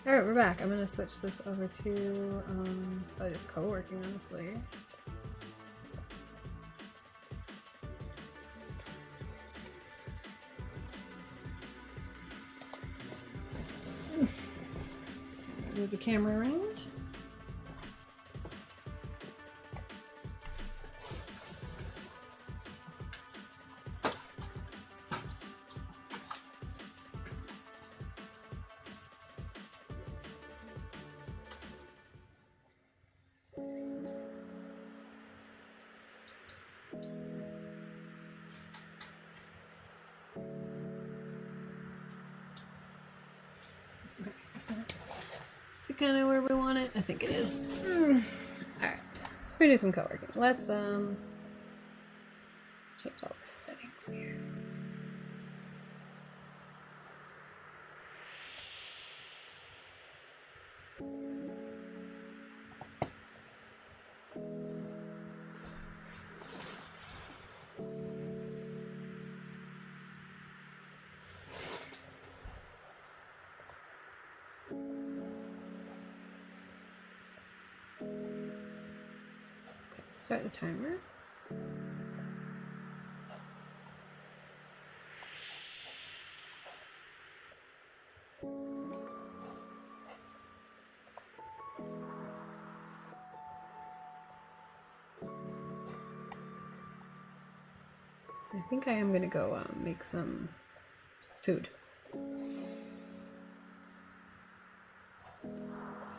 Alright, we're back. I'm gonna switch this over to just co-working, honestly. Move the camera around. Kind of where we want it. I think it is. Alright, let's do some co-working. Let's change all the settings here. Start the timer. I think I am gonna go make some food.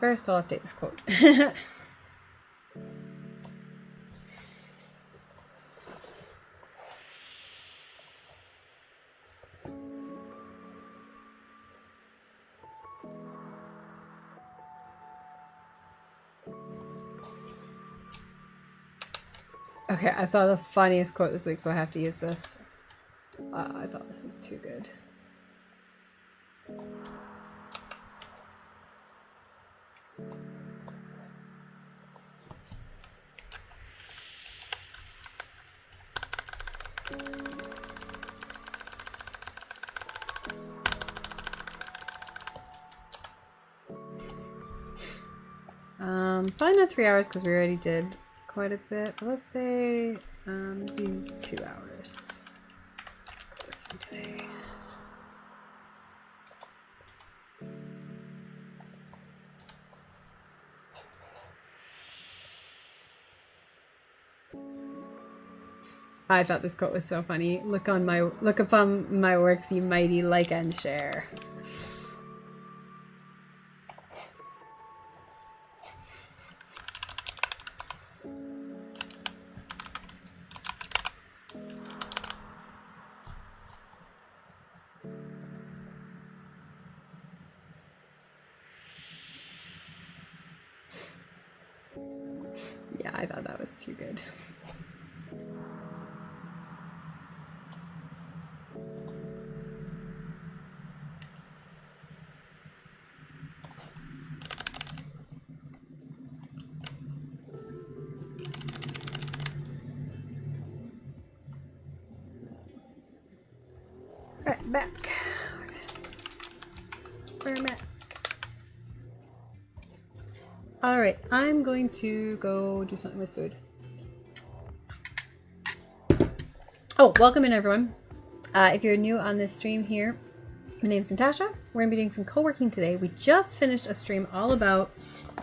First, I'll update this quote. Okay, I saw the funniest quote this week, so I have to use this. I thought this was too good. Probably not 3 hours because we already did quite a bit. But let's say maybe 2 hours today. I thought this quote was so funny. Look upon my works, ye mighty, like and share. Yeah, I thought that was too good. Alright, back. We're back. Alright, I'm going to go do something with food. Oh, welcome in everyone. If you're new on this stream here, my name is Natasha. We're going to be doing some co-working today. We just finished a stream all about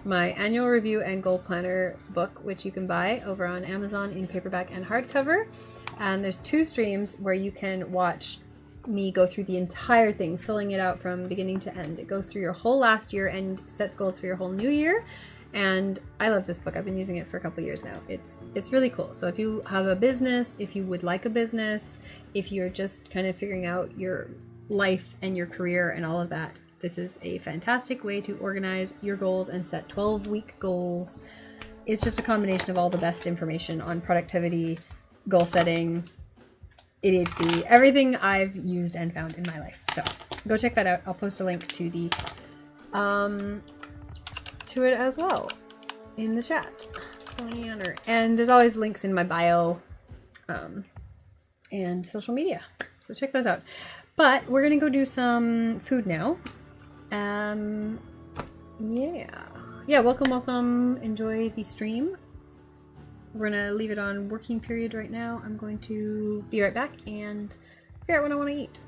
my annual review and goal planner book, which you can buy over on Amazon in paperback and hardcover. And there's 2 streams where you can watch me go through the entire thing, filling it out from beginning to end. It goes through your whole last year and sets goals for your whole new year. And I love this book. I've been using it for a couple years now. It's really cool. So if you have a business, if you would like a business, if you're just kind of figuring out your life and your career and all of that, this is a fantastic way to organize your goals and set 12-week goals. It's just a combination of all the best information on productivity, goal setting, ADHD, everything I've used and found in my life. So go check that out. I'll post a link to the to it as well in the chat. And there's always links in my bio and social media. So check those out. But we're gonna go do some food now. Yeah, welcome. Enjoy the stream. We're gonna leave it on working period right now. I'm going to be right back and figure out what I want to eat.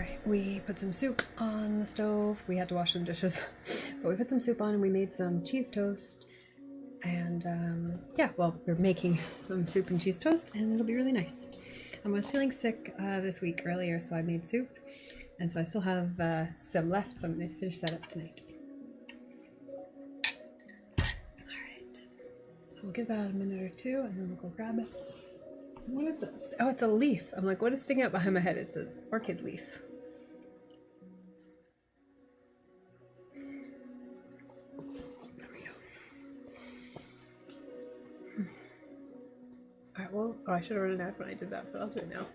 Alright, we put some soup on the stove. We had to wash some dishes, but we put some soup on and we made some cheese toast. And yeah, well, we're making some soup and cheese toast and it'll be really nice. I was feeling sick this week earlier, so I made soup. And so I still have some left, so I'm going to finish that up tonight. Alright, so we'll give that a minute or two and then we'll go grab it. What is this? Oh, it's a leaf. I'm like, what is sticking out behind my head? It's an orchid leaf. There we go. Alright, well, oh, I should have written it out when I did that, but I'll do it now.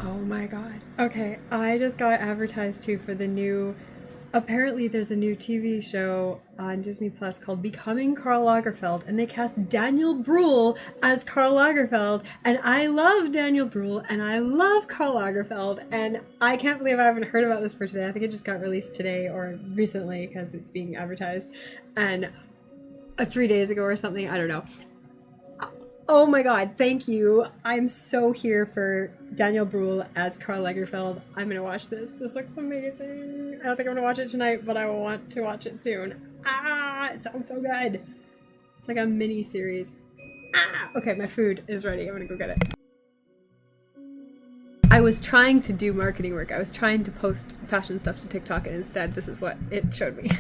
Oh my god. Okay, I just got advertised too for the new. Apparently, there's a new TV show on Disney Plus called Becoming Karl Lagerfeld, and they cast Daniel Bruhl as Karl Lagerfeld. And I love Daniel Bruhl, and I love Karl Lagerfeld, and I can't believe I haven't heard about this for today. I think it just got released today or recently because it's being advertised, and 3 days ago or something. I don't know. Oh my god, thank you. I'm so here for Daniel Bruhl as Karl Lagerfeld. I'm gonna watch this. This looks amazing. I don't think I'm gonna watch it tonight, but I will want to watch it soon. Ah, it sounds so good. It's like a mini series. Ah, okay, my food is ready. I'm gonna go get it. I was trying to do marketing work. I was trying to post fashion stuff to TikTok, and instead this is what it showed me.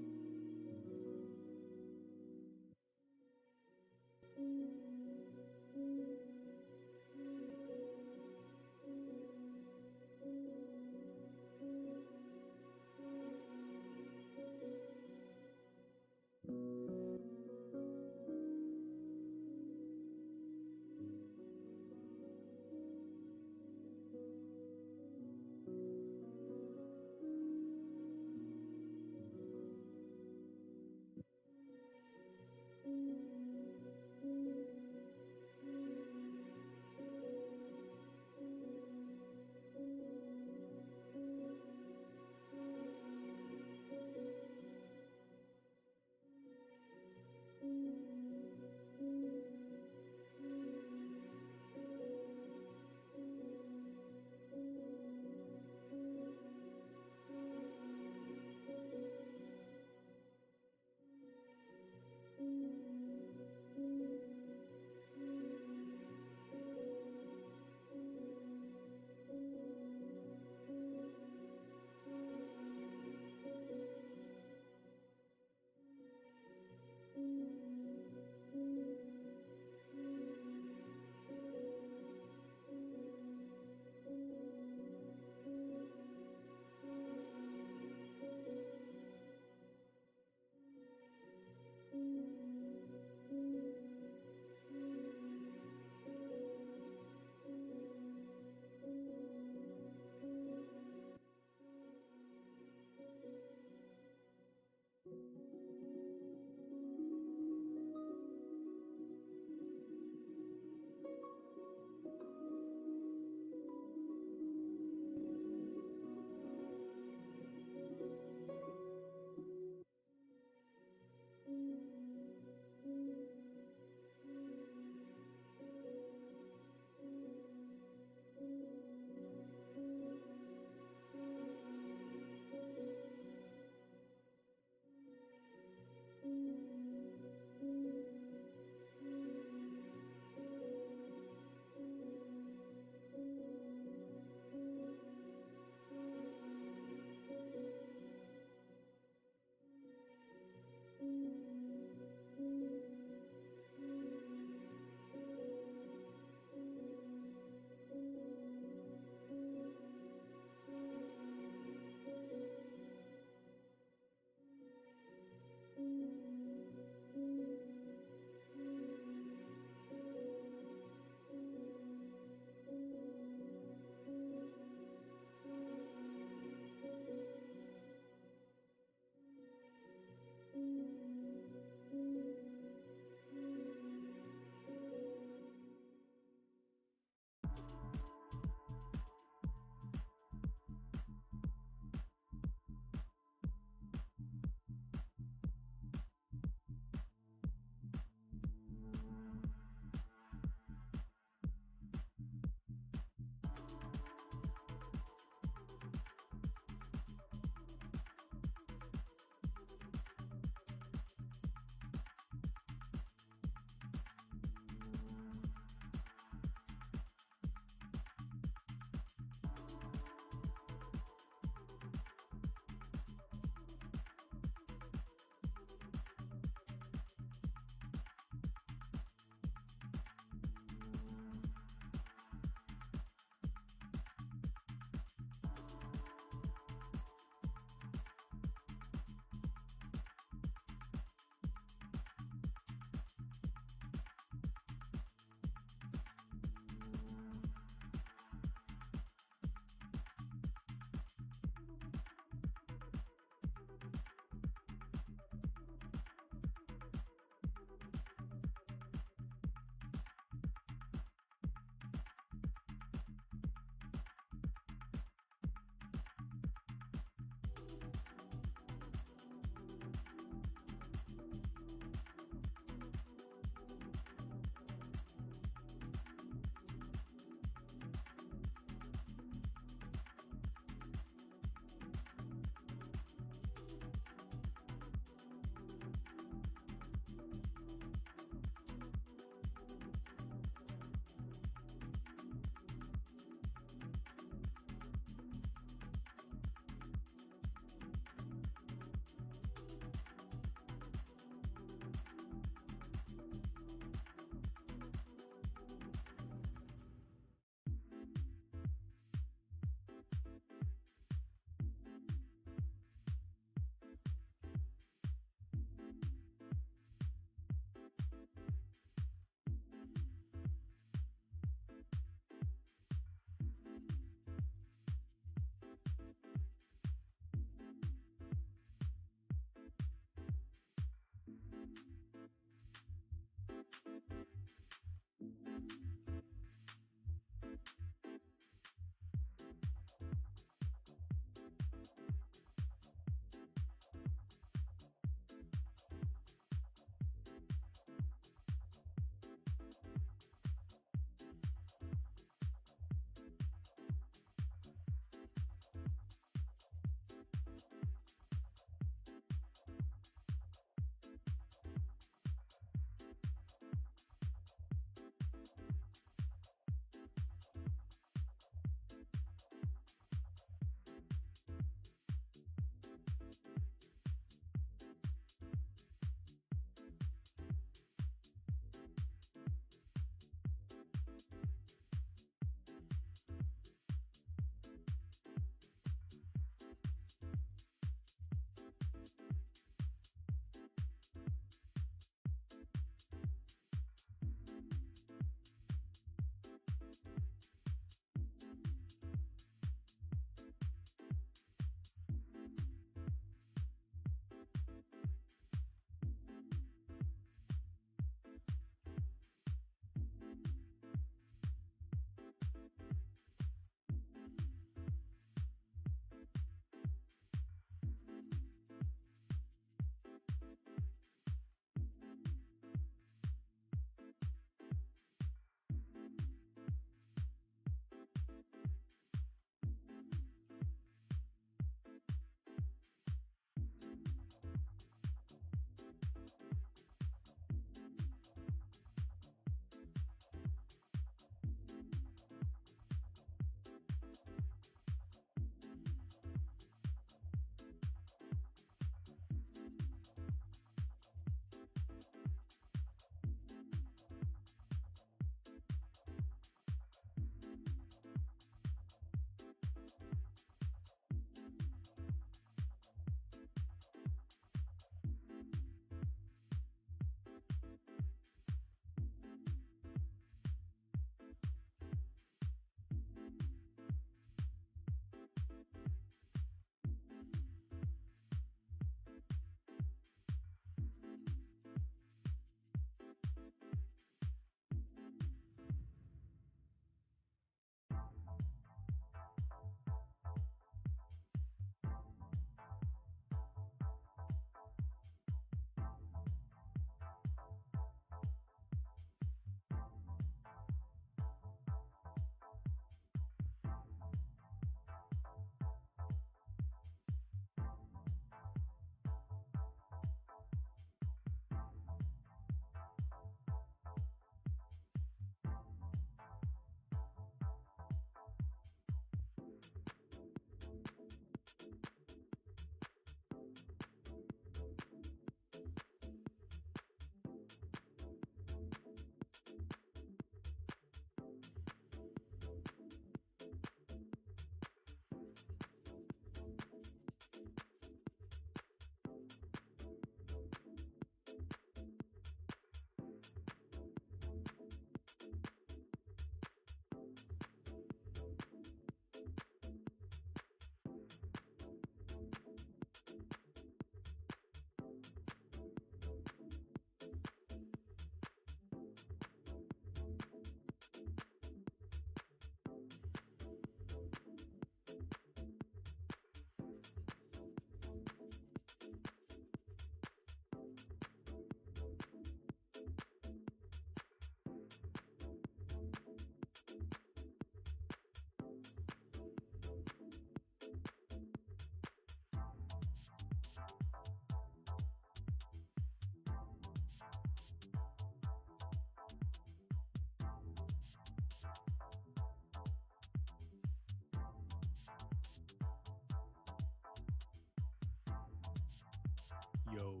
Yo.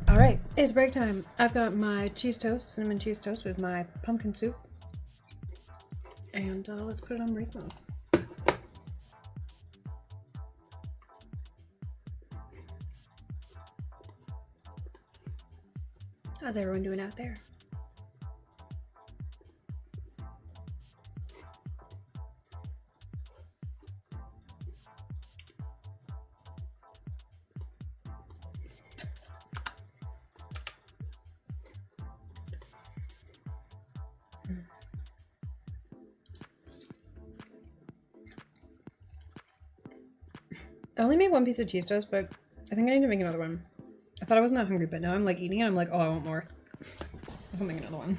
All right, it's break time. I've got my cheese toast, cinnamon cheese toast with my pumpkin soup. And let's put it on break mode. How's everyone doing out there? I only made one piece of cheese toast, but I think I need to make another one. I thought I wasn't that hungry, but now I'm like eating it. I'm like, oh, I want more. I'll make another one.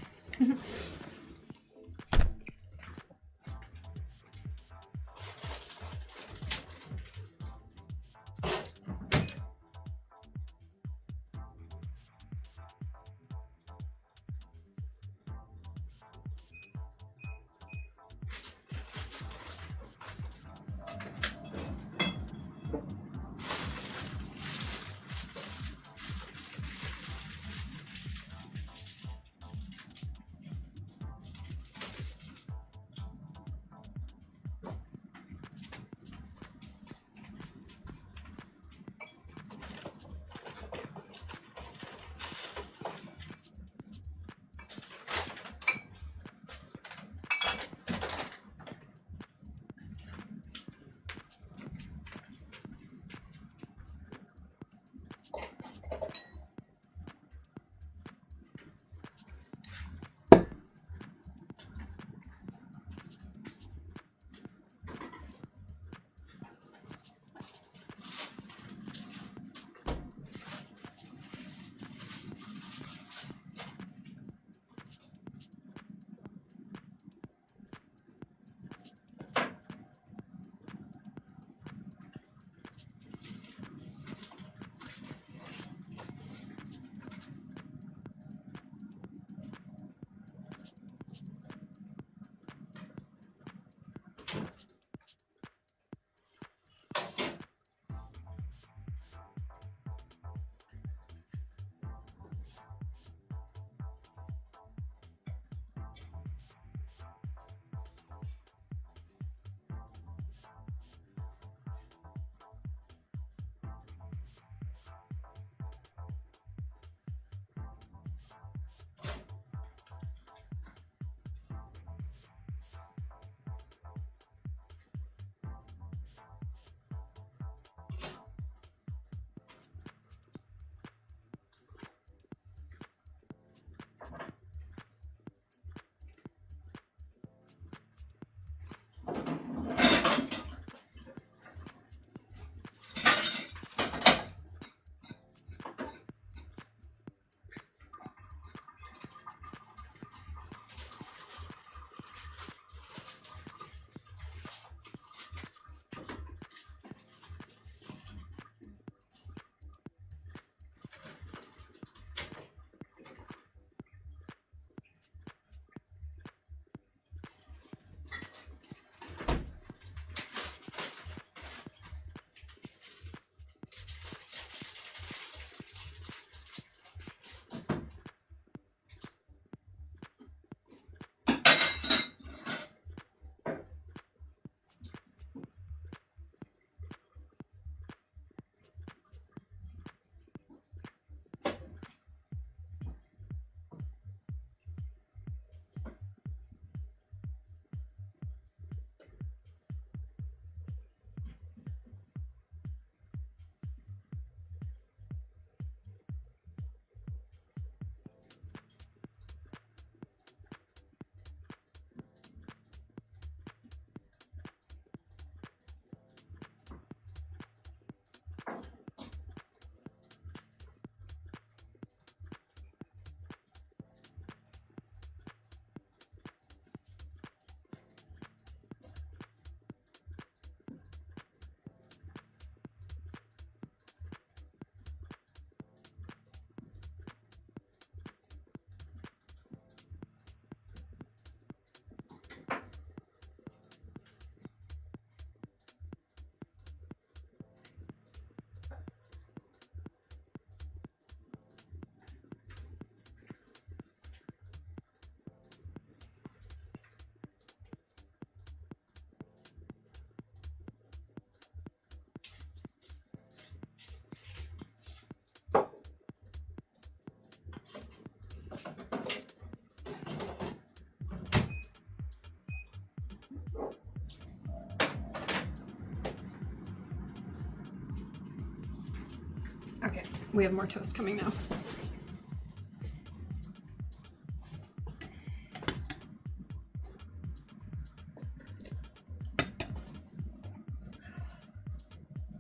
Okay, we have more toast coming now.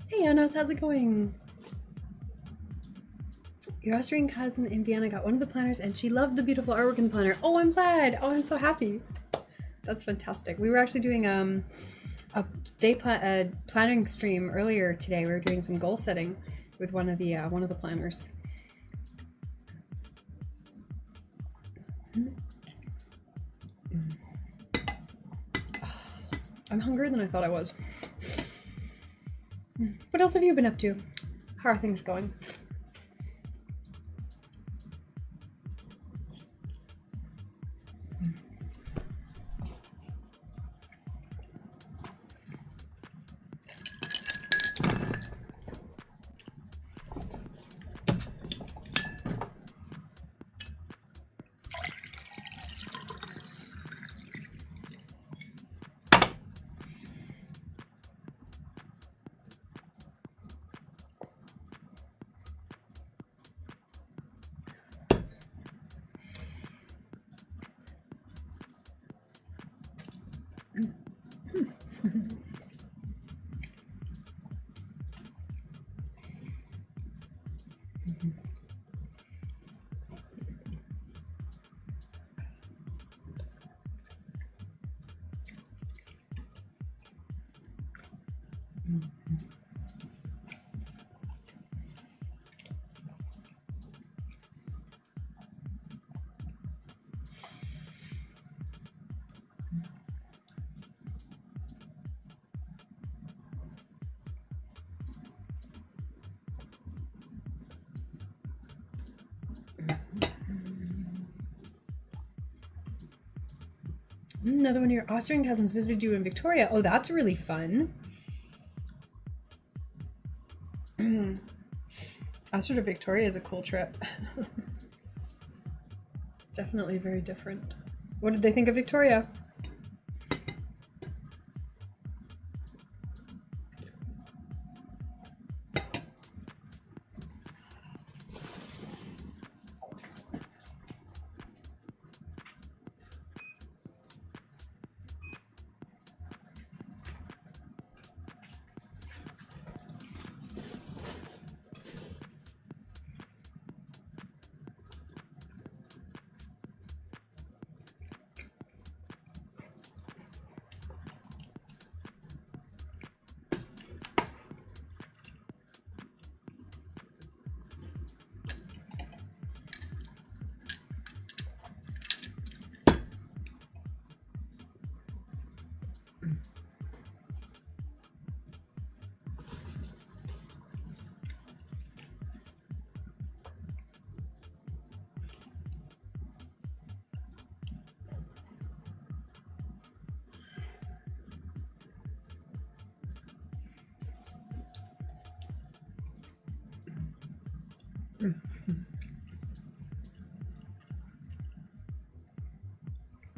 Hey Anos, how's it going? Your Austrian cousin in Vienna got one of the planners and she loved the beautiful artwork in the planner. Oh, I'm glad. Oh, I'm so happy. That's fantastic. We were actually doing a planning stream earlier today. We were doing some goal setting with one of the planners. I'm hungrier than I thought I was. What else have you been up to? How are things going? Another one of your Austrian cousins visited you in Victoria. Oh, that's really fun. Austria to Victoria is a cool trip. Definitely very different. What did they think of Victoria?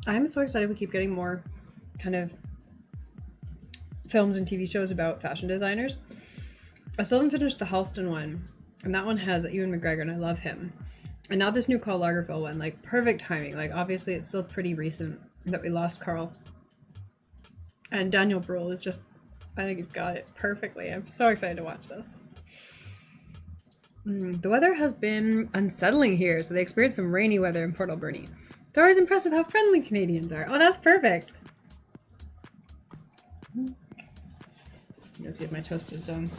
I'm so excited we keep getting more kind of films and TV shows about fashion designers. I still haven't finished the Halston one, and that one has Ewan McGregor, and I love him. And now this new Karl Lagerfeld one, like perfect timing. Like obviously it's still pretty recent that we lost Karl. And Daniel Bruhl is just, I think he's got it perfectly. I'm so excited to watch this. The weather has been unsettling here, so they experienced some rainy weather in Port Alberni. They're always impressed with how friendly Canadians are. Oh, that's perfect. Let's see if my toast is done.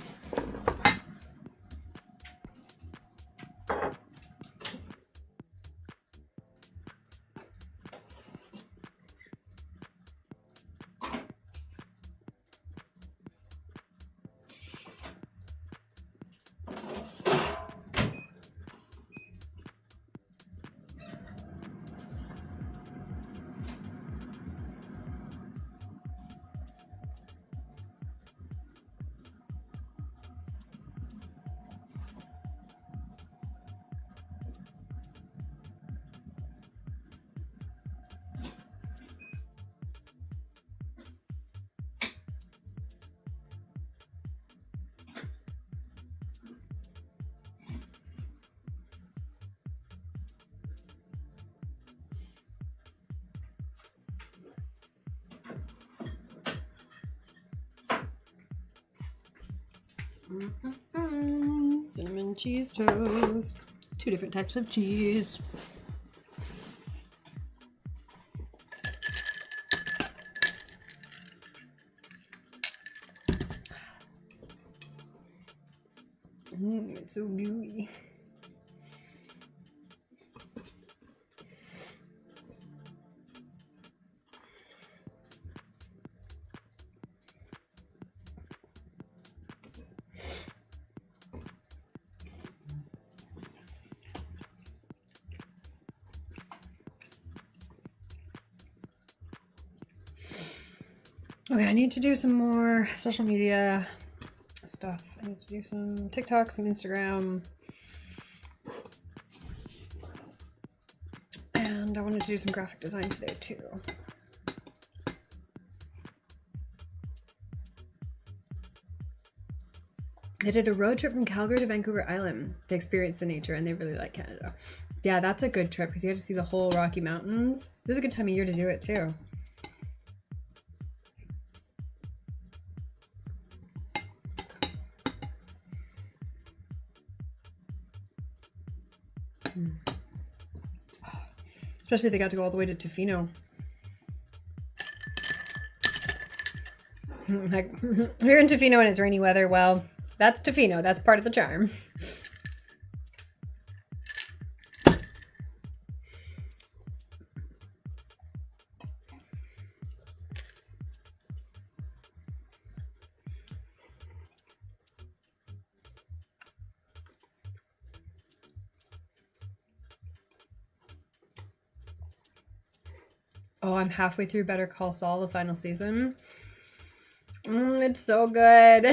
Cinnamon cheese toast. 2 different types of cheese. It's so gooey. Okay, I need to do some more social media stuff. I need to do some TikTok, some Instagram. And I wanted to do some graphic design today too. They did a road trip from Calgary to Vancouver Island to experience the nature, and they really like Canada. Yeah, that's a good trip because you have to see the whole Rocky Mountains. This is a good time of year to do it too. Especially if they got to go all the way to Tofino. Like, if you're in Tofino and it's rainy weather, well, that's Tofino. That's part of the charm. Oh, I'm halfway through Better Call Saul, the final season. It's so good.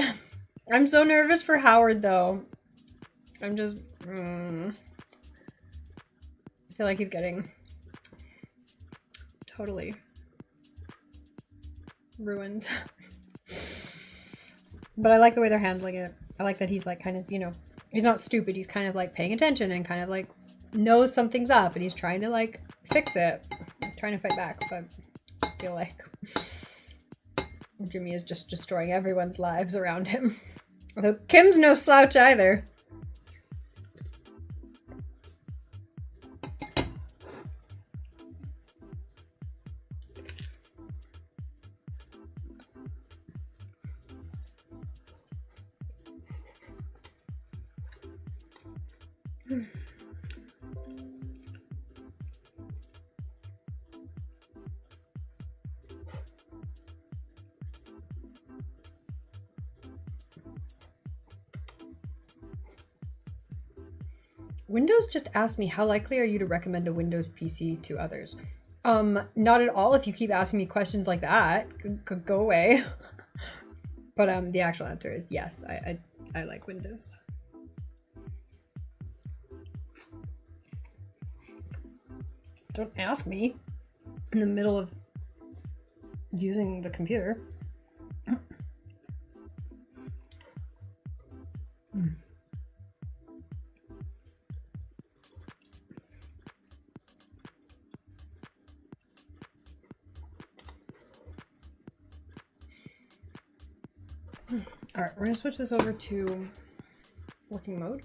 I'm so nervous for Howard, though. I'm just... I feel like he's getting totally ruined. But I like the way they're handling it. I like that he's like kind of, you know, he's not stupid. He's kind of like paying attention and kind of like knows something's up and he's trying to like fix it. Trying to fight back, but I feel like Jimmy is just destroying everyone's lives around him. Although Kim's no slouch either. Windows just asked me, how likely are you to recommend a Windows PC to others? Not at all. If you keep asking me questions like that, go away. But the actual answer is yes, I like Windows. Don't ask me in the middle of using the computer. All right, we're gonna switch this over to working mode.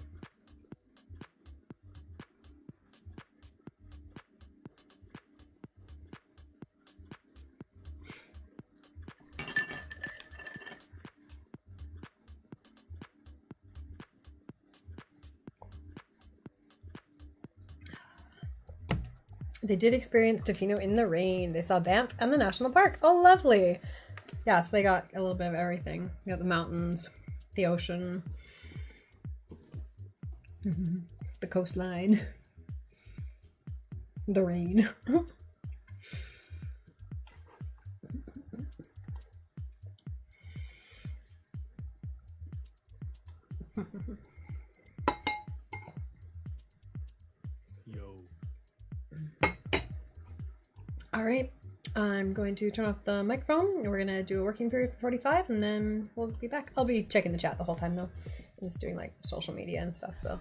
They did experience Tofino in the rain. They saw Banff and the national park. Oh, lovely. Yeah, so they got a little bit of everything. They got the mountains, the ocean, the coastline, the rain. Yo. All right, I'm going to turn off the microphone and we're gonna do a working period for 45 and then we'll be back. I'll be checking the chat the whole time though. I'm just doing like social media and stuff, so.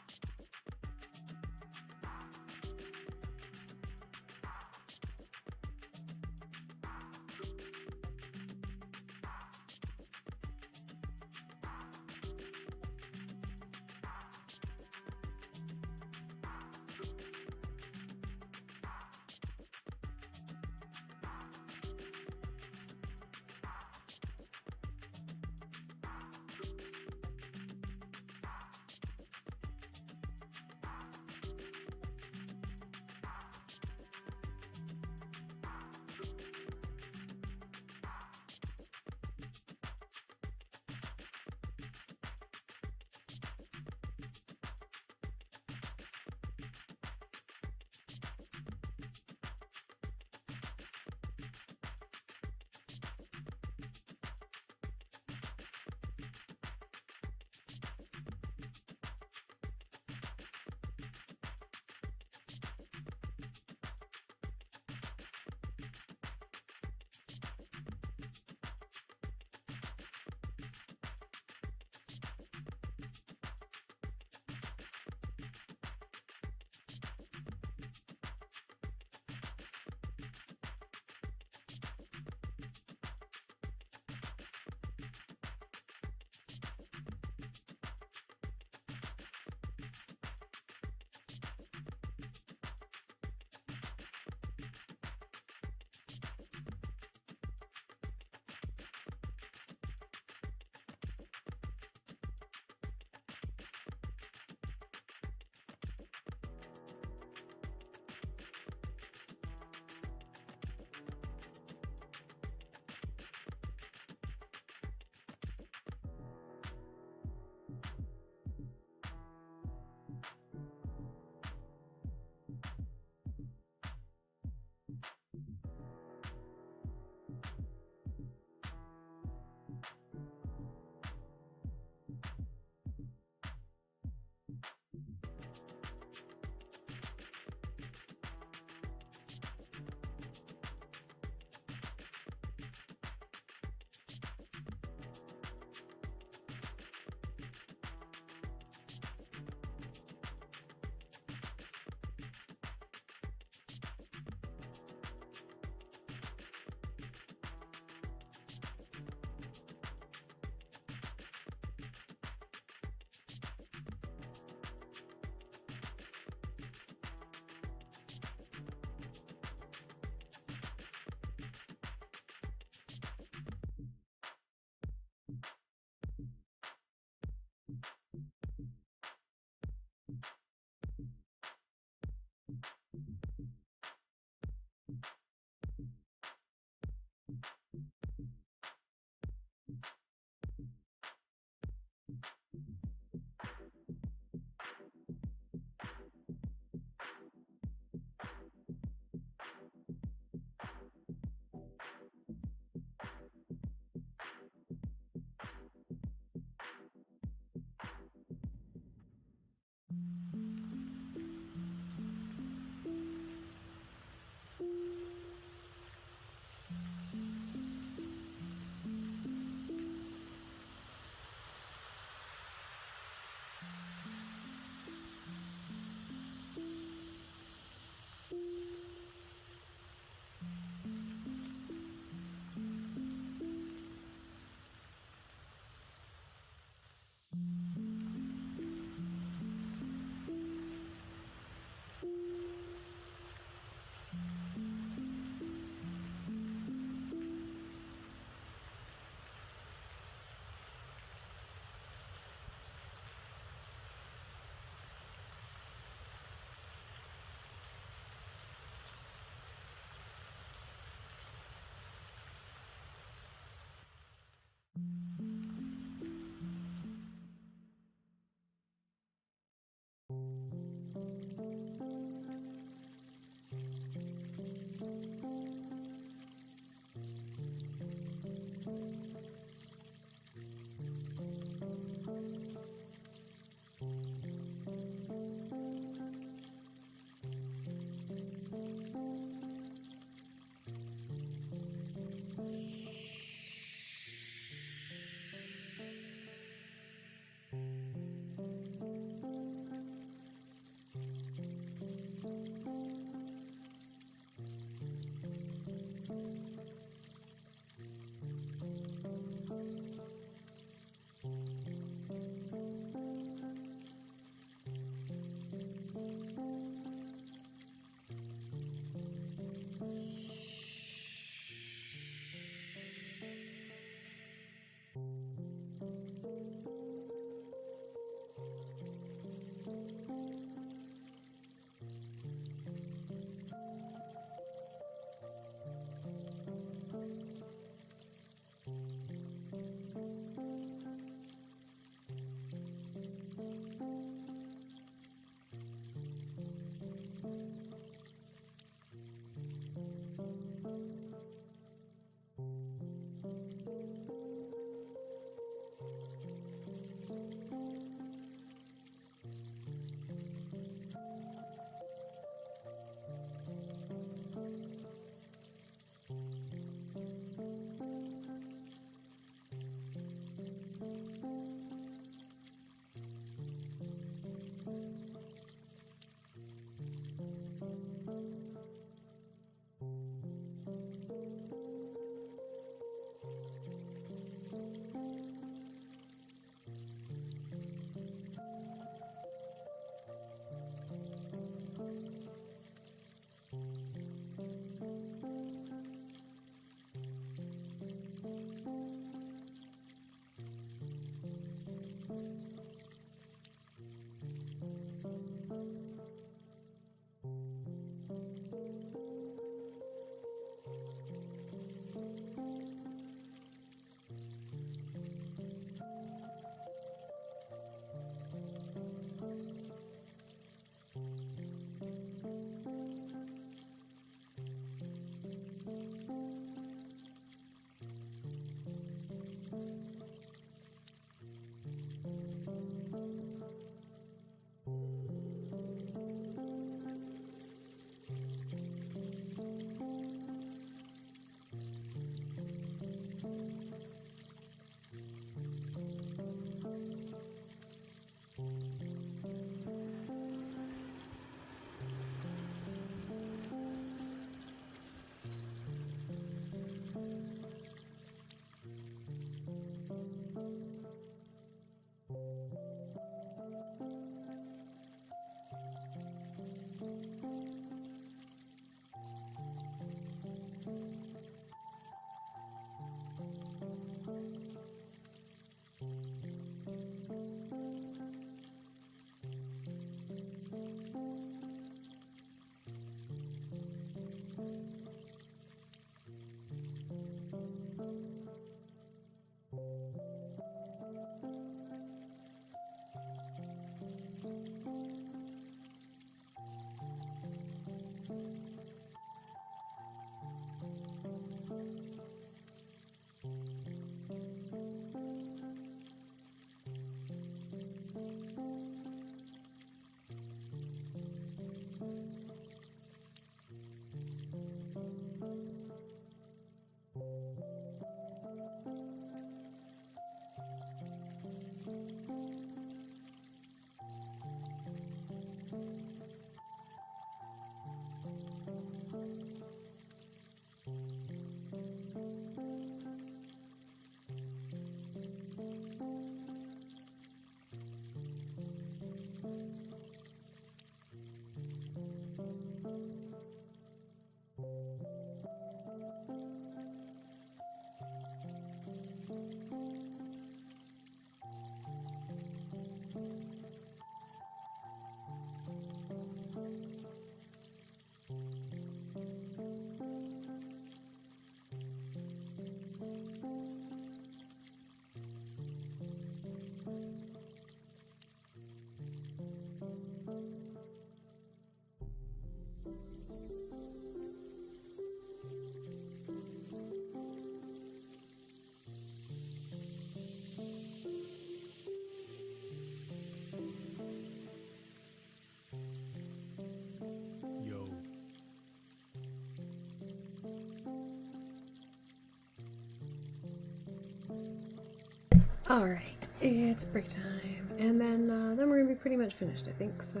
All right, it's break time, and then we're gonna be pretty much finished, I think. So,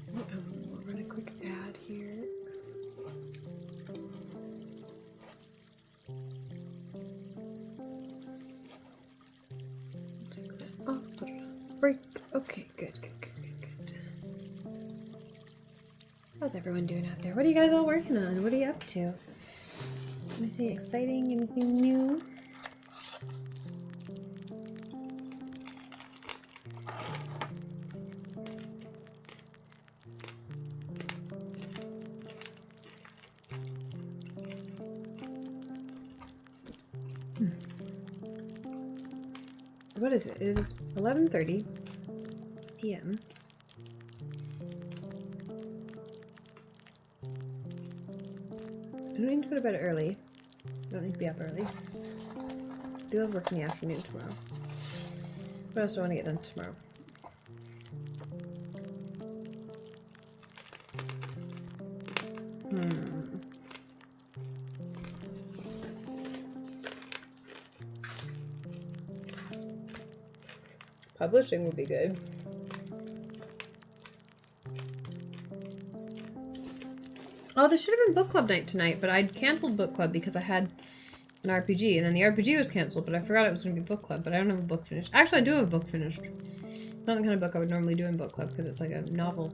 we'll run a quick ad here. Okay, good. How's everyone doing out there? What are you guys all working on? What are you up to? Anything exciting? Anything new? What is it? It is 11:30 p.m. I don't need to go to bed early. I don't need to be up early. I do have work in the afternoon tomorrow. What else do I want to get done tomorrow? Publishing would be good. Oh, there should have been book club night tonight, but I'd canceled book club because I had an RPG, and then the RPG was canceled, but I forgot it was going to be book club, but I don't have a book finished. Actually, I do have a book finished. Not the kind of book I would normally do in book club, because it's like a novel,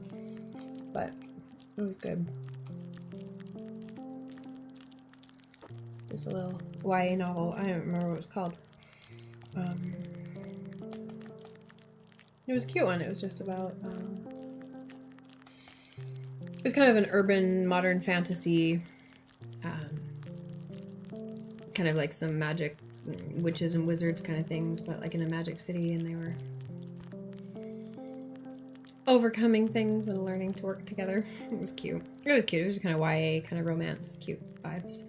but it was good. Just a little YA novel. I don't remember what it was called. It was a cute one. It was just about, it was kind of an urban, modern fantasy, kind of like some magic, witches and wizards kind of things, but like in a magic city, and they were overcoming things and learning to work together. It was cute. It was cute. It was kind of YA, kind of romance, cute vibes.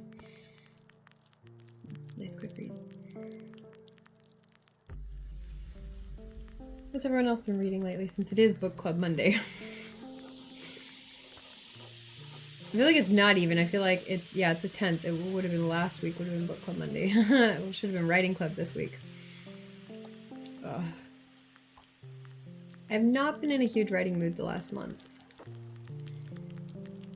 Nice quick read. What's everyone else been reading lately, since it is Book Club Monday? I feel like it's not even. I feel like it's, yeah, it's the 10th. It would have been last week, would have been Book Club Monday. It should have been Writing Club this week. I've not been in a huge writing mood the last month.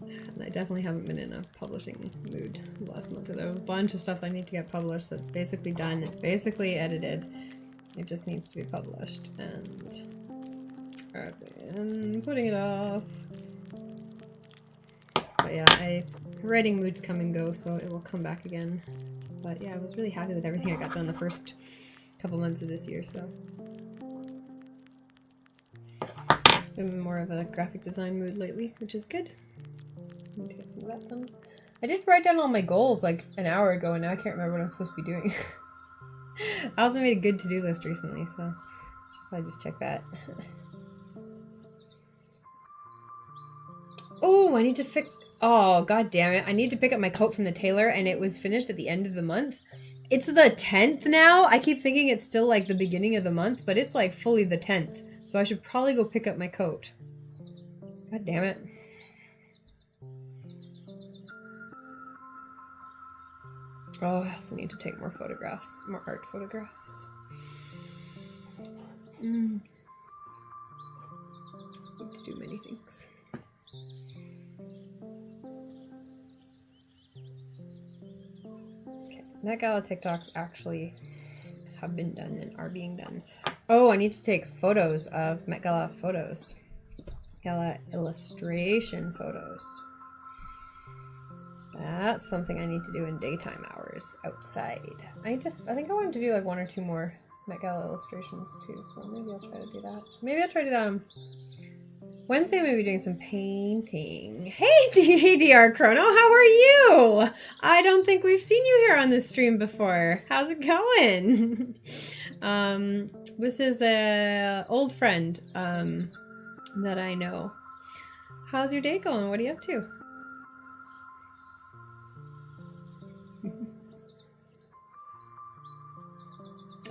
And I definitely haven't been in a publishing mood the last month. There's a bunch of stuff I need to get published that's basically done. It's basically edited. It just needs to be published, and I've been putting it off. But yeah, writing moods come and go, so it will come back again. But yeah, I was really happy with everything I got done the first couple months of this year, so. I'm more of a graphic design mood lately, which is good. I need to get some of that done. I did write down all my goals like an hour ago, and now I can't remember what I'm supposed to be doing. I also made a good to-do list recently, so should probably just check that. Oh, I need to fix... Oh, god damn it. I need to pick up my coat from the tailor, and it was finished at the end of the month. It's the 10th now? I keep thinking it's still like the beginning of the month, but it's like fully the 10th. So I should probably go pick up my coat. God damn it. Oh, I also need to take more photographs, more art photographs. Need to do many things. Okay, Met Gala TikToks actually have been done and are being done. Oh, I need to take photos of Met Gala photos. Gala illustration photos. That's something I need to do in daytime hours outside. I think I wanted to do like 1 or 2 more Met Gala illustrations too, so maybe I'll try to do that. Maybe I'll try to do that on Wednesday. Maybe doing some painting. Hey, DR Chrono, how are you? I don't think we've seen you here on this stream before. How's it going? This is a old friend that I know. How's your day going? What are you up to?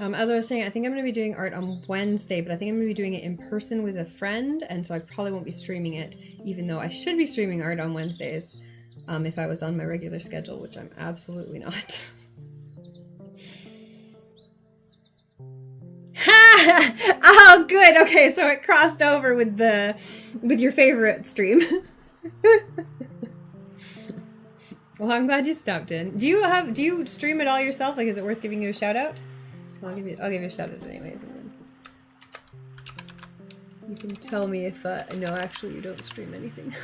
As I was saying, I think I'm going to be doing art on Wednesday, but I think I'm going to be doing it in person with a friend, and so I probably won't be streaming it, even though I should be streaming art on Wednesdays, if I was on my regular schedule, which I'm absolutely not. Ha! Oh, good. Okay, so it crossed over with your favorite stream. Well, I'm glad you stopped in. Do you stream it all yourself? Like, is it worth giving you a shout out? I'll give you a shout out anyways. You can tell me if, no, actually you don't stream anything.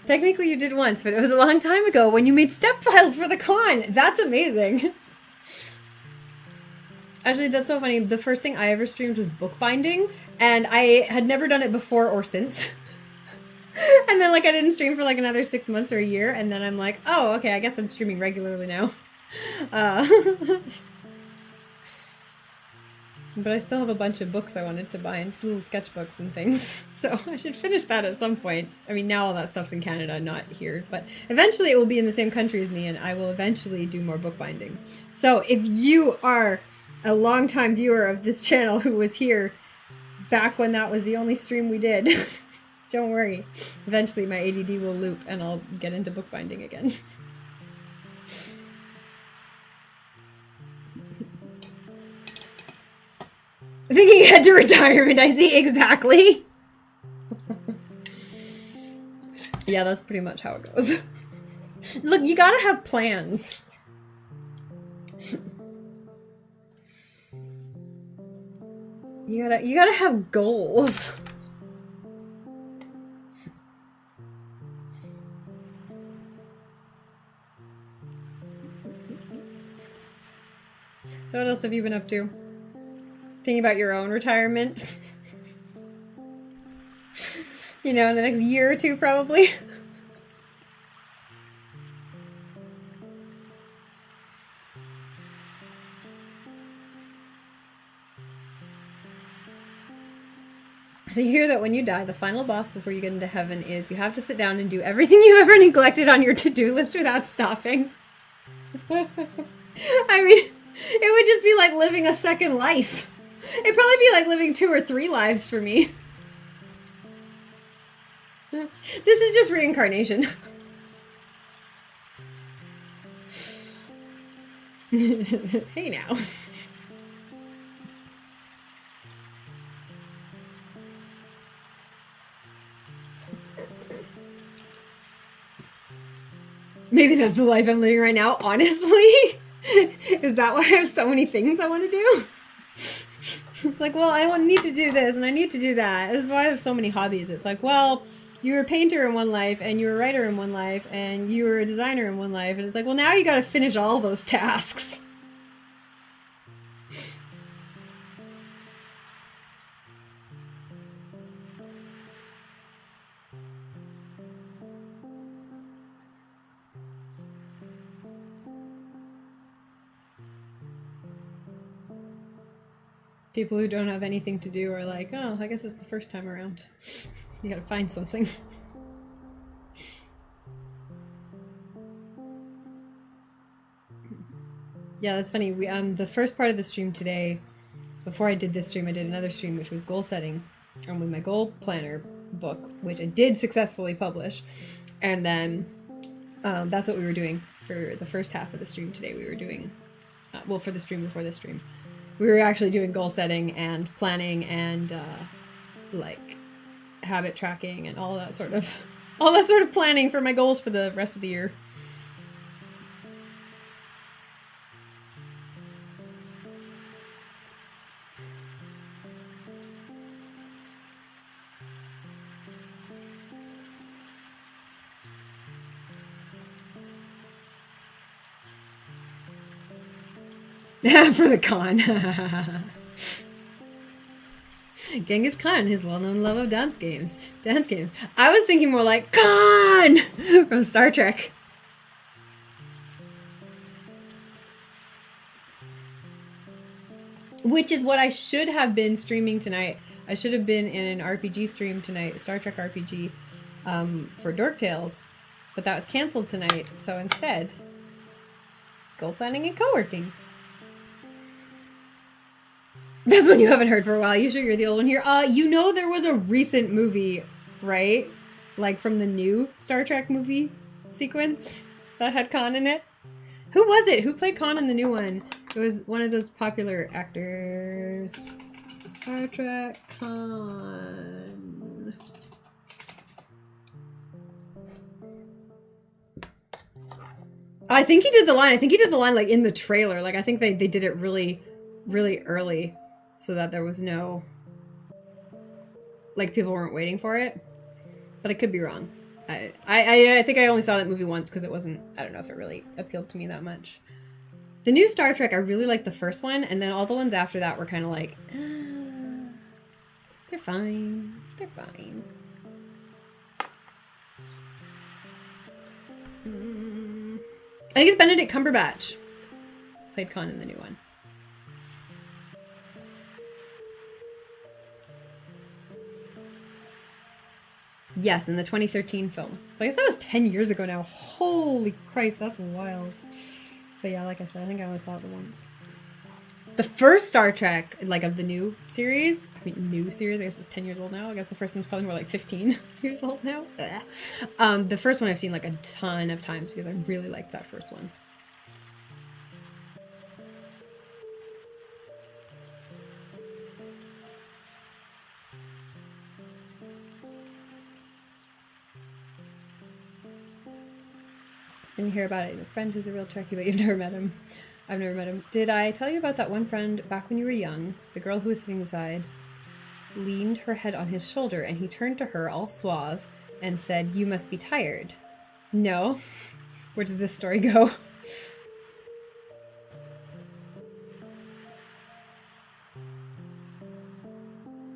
Technically you did once, but it was a long time ago when you made step files for the con. That's amazing. Actually, that's so funny. The first thing I ever streamed was bookbinding, and I had never done it before or since. And then, like, I didn't stream for, like, another 6 months or a year, and then I'm like, oh, okay, I guess I'm streaming regularly now. But I still have a bunch of books I wanted to bind, little sketchbooks and things. So I should finish that at some point. I mean, now all that stuff's in Canada, not here. But eventually it will be in the same country as me, and I will eventually do more bookbinding. So if you are a longtime viewer of this channel who was here back when that was the only stream we did, don't worry. Eventually my ADD will loop and I'll get into bookbinding again. Thinking ahead to retirement, I see, exactly. Yeah, that's pretty much how it goes. Look, you gotta have plans. You gotta have goals. So what else have you been up to? Thinking about your own retirement? You know, in the next year or two, probably. So you hear that when you die, the final boss before you get into heaven is you have to sit down and do everything you've ever neglected on your to-do list without stopping. I mean, it would just be like living a second life. It'd probably be like living 2 or 3 lives for me. This is just reincarnation. Hey now. Maybe that's the life I'm living right now, honestly. Is that why I have so many things I want to do? Like, well, I need to do this and I need to do that. This is why I have so many hobbies. It's like, well, you were a painter in one life and you were a writer in one life and you were a designer in one life. And it's like, well, now you got to finish all those tasks. People who don't have anything to do are like, oh, I guess it's the first time around. You gotta find something. Yeah, that's funny. We the first part of the stream today, before I did this stream, I did another stream which was goal setting, and with my goal planner book, which I did successfully publish. And then that's what we were doing for the first half of the stream today. We were doing, well, for the stream before the stream. We were actually doing goal setting and planning and like habit tracking and all that sort of planning for my goals for the rest of the year. For the con. Genghis Khan, his well-known love of dance games. I was thinking more like Khan from Star Trek. Which is what I should have been streaming tonight. I should have been in an RPG stream tonight, Star Trek RPG, for Dork Tales, but that was canceled tonight. So instead, goal planning and co-working. That's one you haven't heard for a while. You sure you're the old one here? You know there was a recent movie, right? Like from the new Star Trek movie sequence that had Khan in it? Who was it? Who played Khan in the new one? It was one of those popular actors. Star Trek Con. I think he did the line. I think he did the line like in the trailer. Like I think they did it really, really early, so that there was no, like, people weren't waiting for it. But I could be wrong. I think I only saw that movie once because it wasn't. I don't know if it really appealed to me that much. The new Star Trek, I really liked the first one, and then all the ones after that were kind of like, they're fine. They're fine. I think it's Benedict Cumberbatch. Played Khan in the new one. Yes, in the 2013 film. So I guess that was 10 years ago now. Holy Christ, that's wild. But yeah, like I said, I think I only saw it once. The first Star Trek, like, of the new series, I mean, new series, I guess it's 10 years old now. I guess the first one's probably more like 15 years old now. The first one I've seen, like, a ton of times because I really liked that first one. Didn't hear about it. A friend who's a real Trekkie, but you've never met him. I've never met him. Did I tell you about that one friend back when you were young? The girl who was sitting beside leaned her head on his shoulder and he turned to her all suave and said, "You must be tired." No. Where does this story go?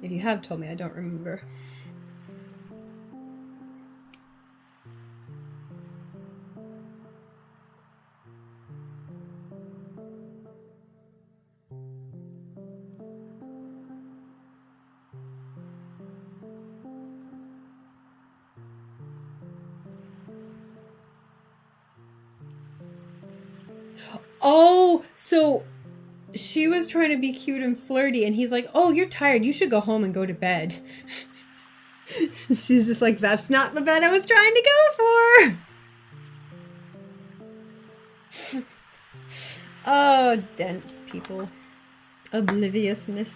If you have told me, I don't remember. Oh, so she was trying to be cute and flirty, and he's like, "Oh, you're tired. You should go home and go to bed." She's just like, "That's not the bed I was trying to go for." Oh, dense people. Obliviousness.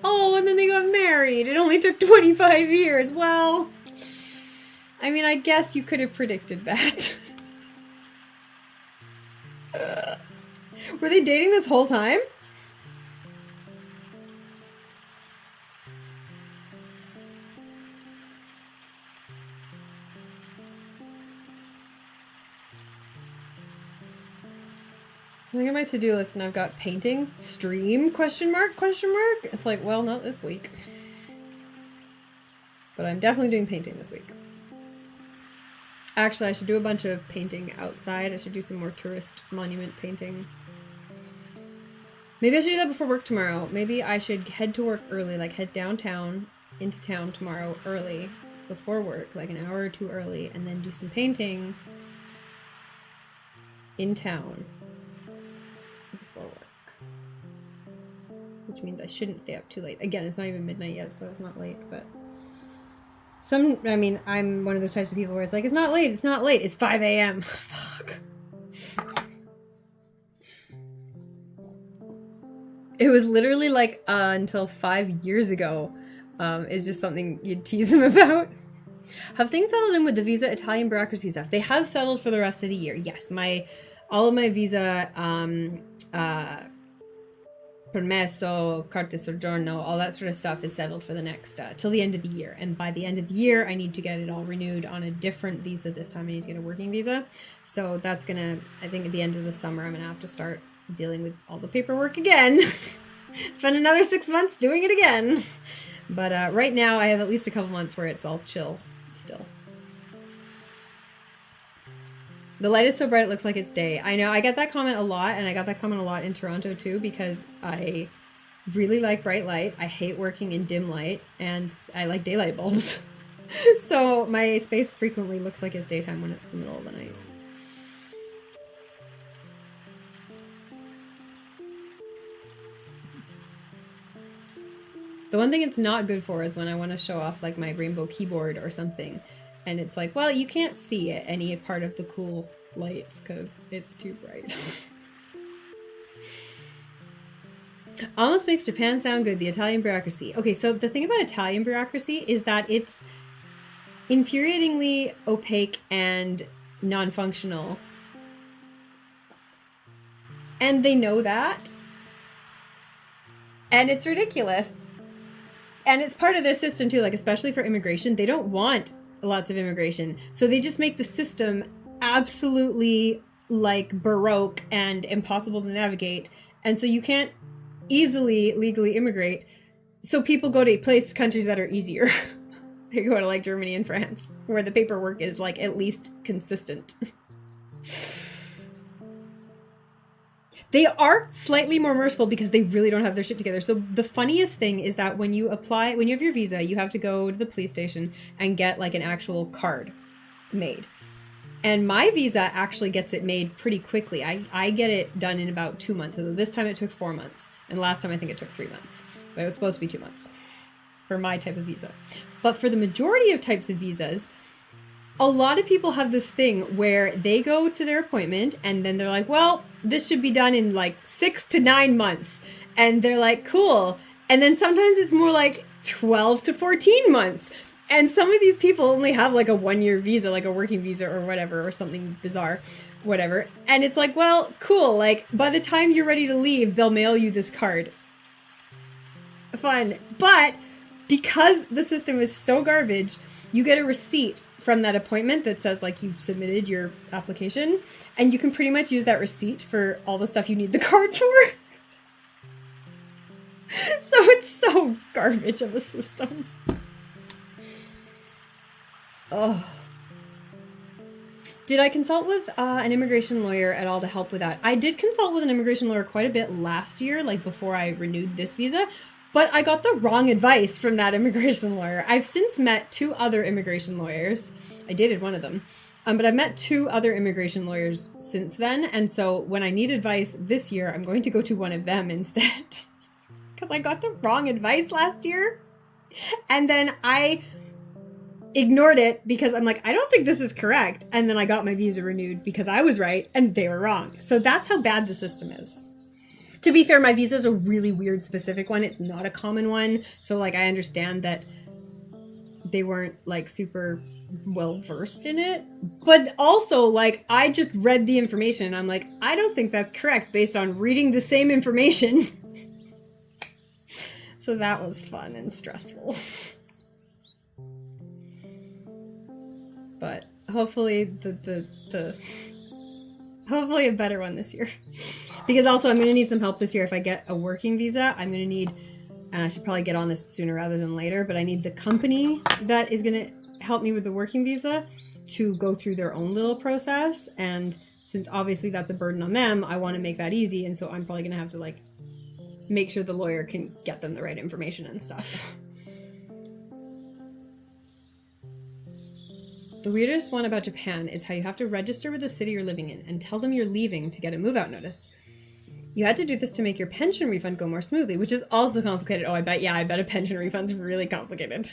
Oh, and then they got married. It only took 25 years. Well, I mean, I guess you could have predicted that. Were they dating this whole time? I'm looking at my to-do list and I've got painting, stream, question mark. It's like, well, not this week. But I'm definitely doing painting this week. Actually, I should do a bunch of painting outside. I should do some more tourist monument painting. Maybe I should do that before work tomorrow. Maybe I should head to work early, like head downtown, into town tomorrow early, before work, like an hour or two early, and then do some painting in town before work. Which means I shouldn't stay up too late. Again, it's not even midnight yet, so it's not late, but... I mean, I'm one of those types of people where it's like, it's not late, it's 5 a.m. Fuck. It was literally like until 5 years ago. Is just something you'd tease him about. Have things settled in with the visa Italian bureaucracy stuff? They have settled for the rest of the year. Yes, all of my visa, permesso, carta soggiorno, all that sort of stuff is settled for the next, till the end of the year. And by the end of the year, I need to get it all renewed on a different visa this time. I need to get a working visa. So that's gonna, I think at the end of the summer, I'm gonna have to start dealing with all the paperwork again. Spend another 6 months doing it again. But right now, I have at least a couple months where it's all chill still. The light is so bright it looks like it's day. I know, I get that comment a lot, and I got that comment a lot in Toronto too, because I really like bright light. I hate working in dim light, and I like daylight bulbs. So my space frequently looks like it's daytime when it's the middle of the night. The one thing it's not good for is when I want to show off like my rainbow keyboard or something. And it's like, well, you can't see it, any part of the cool lights because it's too bright. Almost makes Japan sound good, the Italian bureaucracy. Okay, so the thing about Italian bureaucracy is that it's infuriatingly opaque and non-functional. And they know that. And it's ridiculous. And it's part of their system too, like especially for immigration. They don't want lots of immigration. So they just make the system absolutely like Baroque and impossible to navigate. And so you can't easily legally immigrate, so people go to countries that are easier. They go to like Germany and France, where the paperwork is like at least consistent. They are slightly more merciful because they really don't have their shit together. So the funniest thing is that when you apply, when you have your visa, you have to go to the police station and get like an actual card made. And my visa actually gets it made pretty quickly. I get it done in about 2 months. So this time it took 4 months. And last time I think it took 3 months. But it was supposed to be 2 months for my type of visa. But for the majority of types of visas, a lot of people have this thing where they go to their appointment and then they're like, well, this should be done in like 6 to 9 months. And they're like, cool. And then sometimes it's more like 12 to 14 months. And some of these people only have like a 1-year visa, like a working visa or whatever, or something bizarre, whatever. And it's like, well, cool. Like by the time you're ready to leave, they'll mail you this card. Fun. But because the system is so garbage, you get a receipt from that appointment that says like you've submitted your application, and you can pretty much use that receipt for all the stuff you need the card for. So it's so garbage of a system. Oh. Did I consult with an immigration lawyer at all to help with that? I did consult with an immigration lawyer quite a bit last year, like before I renewed this visa, but I got the wrong advice from that immigration lawyer. I've since met 2 other immigration lawyers. I dated one of them, but I've met 2 other immigration lawyers since then, and so when I need advice this year, I'm going to go to one of them instead. Because I got the wrong advice last year, and then I ignored it because I'm like, I don't think this is correct. And then I got my visa renewed because I was right and they were wrong. So that's how bad the system is. To be fair, my visa is a really weird specific one. It's not a common one. So like, I understand that they weren't like super well versed in it. But also like, I just read the information and I'm like, I don't think that's correct based on reading the same information. So that was fun and stressful. But hopefully hopefully a better one this year. Because also I'm going to need some help this year if I get a working visa. I'm going to need, and I should probably get on this sooner rather than later, but I need the company that is going to help me with the working visa to go through their own little process. And since obviously that's a burden on them, I want to make that easy. And so I'm probably going to have to like make sure the lawyer can get them the right information and stuff. The weirdest one about Japan is how you have to register with the city you're living in and tell them you're leaving to get a move-out notice. You had to do this to make your pension refund go more smoothly, which is also complicated. Oh, I bet a pension refund's really complicated.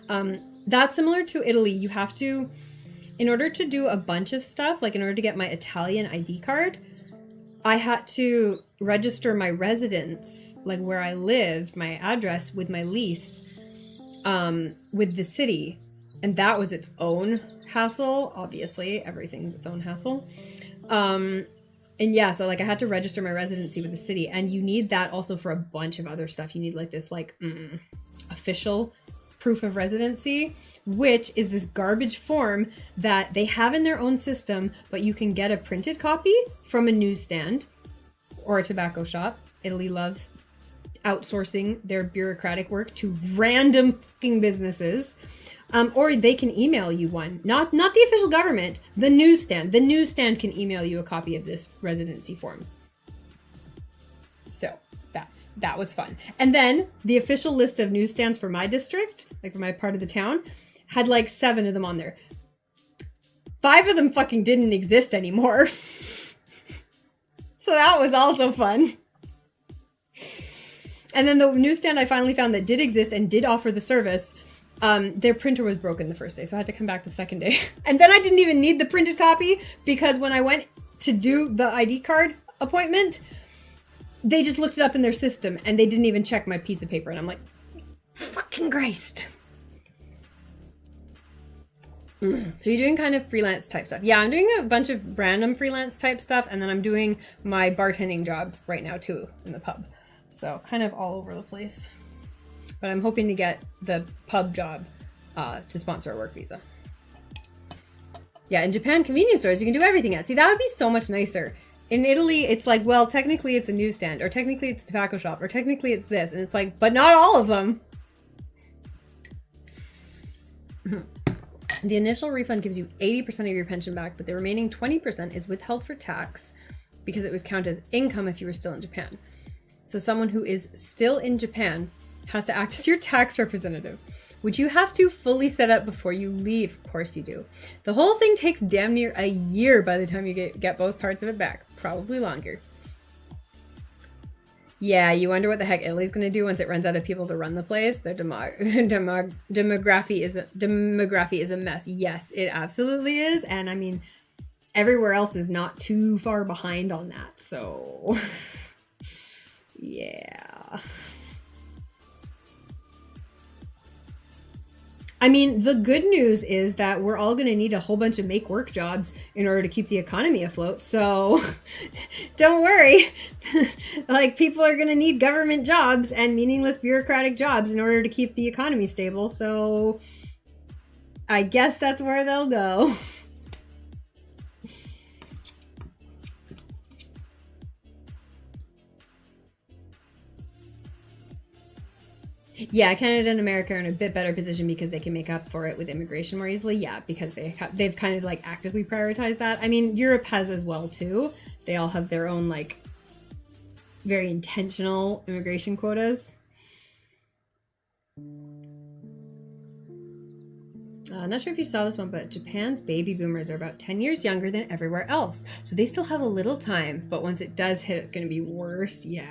That's similar to Italy. You have to, in order to do a bunch of stuff, like in order to get my Italian ID card, I had to register my residence, like where I lived, my address with my lease, with the city. And that was its own hassle. Obviously, everything's its own hassle. And yeah, so like I had to register my residency with the city, and you need that also for a bunch of other stuff. You need like this like official proof of residency, which is this garbage form that they have in their own system, but you can get a printed copy from a newsstand or a tobacco shop. Italy loves outsourcing their bureaucratic work to random fucking businesses. Or they can email you one. Not the official government, the newsstand. The newsstand can email you a copy of this residency form. So that was fun. And then the official list of newsstands for my district, like for my part of the town, had like 7 of them on there. 5 of them fucking didn't exist anymore. So that was also fun. And then the newsstand I finally found that did exist and did offer the service Their printer was broken the first day, so I had to come back the second day. And then I didn't even need the printed copy because when I went to do the ID card appointment, they just looked it up in their system and they didn't even check my piece of paper. And I'm like, fucking Christ. So you're doing kind of freelance type stuff. Yeah, I'm doing a bunch of random freelance type stuff, and then I'm doing my bartending job right now too in the pub. So kind of all over the place. But I'm hoping to get the pub job to sponsor a work visa. Yeah, in Japan, convenience stores you can do everything at. See, that would be so much nicer. In Italy, it's like, well, technically it's a newsstand, or technically it's a tobacco shop, or technically it's this. And it's like, but not all of them. The initial refund gives you 80% of your pension back, but the remaining 20% is withheld for tax because it was counted as income if you were still in Japan. So someone who is still in Japan has to act as your tax representative, which you have to fully set up before you leave. Of course you do. The whole thing takes damn near a year by the time you get both parts of it back, probably longer. Yeah, you wonder what the heck Italy's going to do once it runs out of people to run the place. Their demography is a mess. Yes, it absolutely is. And I mean, everywhere else is not too far behind on that. So, yeah. I mean, the good news is that we're all going to need a whole bunch of make work jobs in order to keep the economy afloat. So don't worry. Like, people are going to need government jobs and meaningless bureaucratic jobs in order to keep the economy stable. So I guess that's where they'll go. Yeah, Canada and America are in a bit better position because they can make up for it with immigration more easily. Yeah, because they've kind of like actively prioritized that. I mean, Europe has as well too. They all have their own like very intentional immigration quotas. Not sure if you saw this one, but Japan's baby boomers are about 10 years younger than everywhere else. So they still have a little time, but once it does hit, it's going to be worse. Yeah.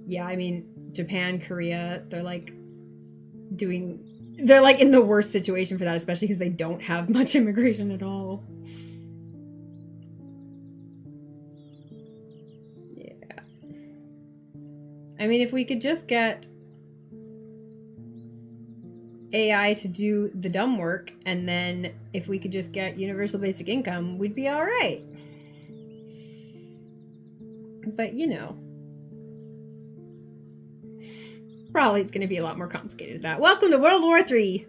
Yeah, I mean, Japan, Korea, they're like in the worst situation for that, especially because they don't have much immigration at all. Yeah. I mean, if we could just get AI to do the dumb work, and then if we could just get universal basic income, we'd be all right. But you know, probably it's going to be a lot more complicated than that. Welcome to World War III.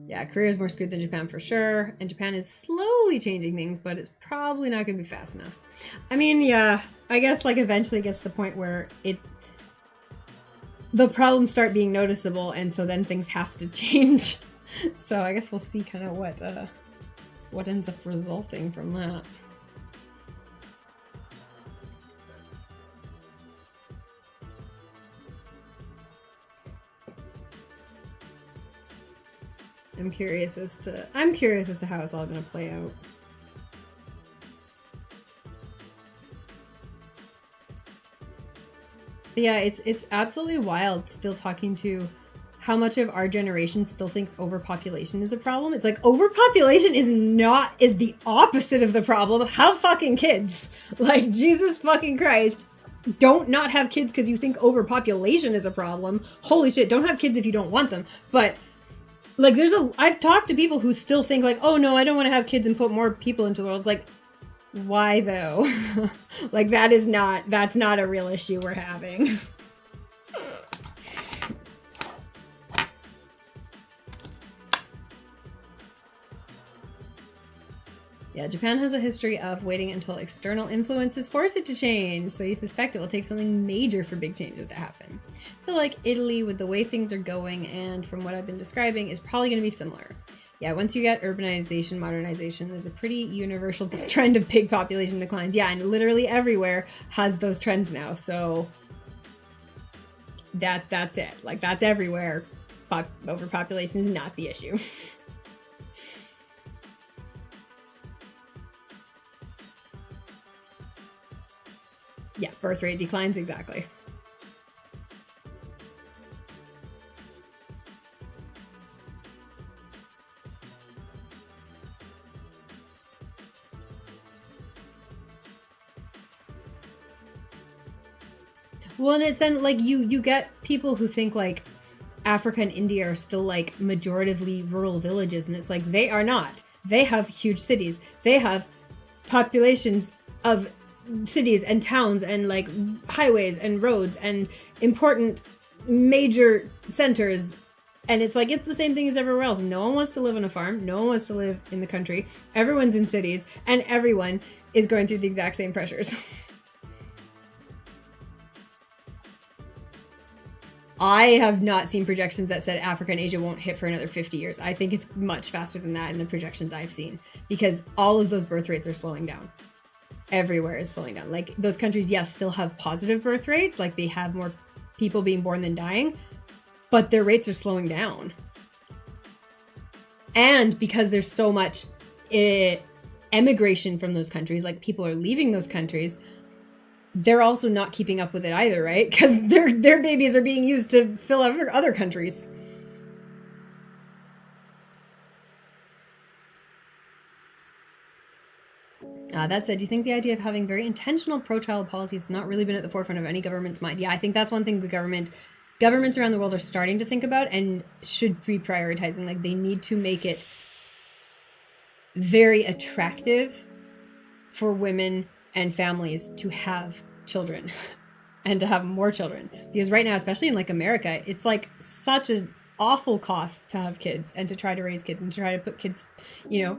Yeah, Korea is more screwed than Japan for sure. And Japan is slowly changing things, but it's probably not going to be fast enough. I mean, yeah, I guess like eventually it gets to the point where the problems start being noticeable, and so then things have to change. So I guess we'll see kind of what ends up resulting from that. I'm curious as to how it's all going to play out. But yeah, it's absolutely wild still talking to how much of our generation still thinks overpopulation is a problem. It's like, overpopulation is the opposite of the problem. Have fucking kids. Like, Jesus fucking Christ. Don't not have kids because you think overpopulation is a problem. Holy shit, don't have kids if you don't want them. But like, I've talked to people who still think like, oh no, I don't want to have kids and put more people into the world. It's like, why though? Like, that's not a real issue we're having. Yeah, Japan has a history of waiting until external influences force it to change, so you suspect it will take something major for big changes to happen. I feel like Italy, with the way things are going and from what I've been describing, is probably going to be similar. Yeah, once you get urbanization, modernization, there's a pretty universal trend of big population declines. Yeah, and literally everywhere has those trends now, so that's it. Like, that's everywhere. Overpopulation is not the issue. Yeah, birth rate declines, exactly. Well, and it's then like you get people who think like Africa and India are still like majoritively rural villages, and it's like they are not. They have huge cities. They have populations of cities and towns and like highways and roads and important major centers. And it's like it's the same thing as everywhere else. No one wants to live on a farm. No one wants to live in the country. Everyone's in cities, and everyone is going through the exact same pressures. I have not seen projections that said Africa and Asia won't hit for another 50 years. I think it's much faster than that in the projections I've seen, because all of those birth rates are slowing down. Everywhere is slowing down. Like those countries, yes, still have positive birth rates. Like they have more people being born than dying, but their rates are slowing down. And because there's so much emigration from those countries, like people are leaving those countries, they're also not keeping up with it either, right? Because their babies are being used to fill other countries. That said, do you think the idea of having very intentional pro-child policies has not really been at the forefront of any government's mind? Yeah, I think that's one thing governments around the world are starting to think about and should be prioritizing. Like they need to make it very attractive for women and families to have children and to have more children, because right now, especially in like America, it's like such an awful cost to have kids and to try to raise kids and to try to put kids, you know,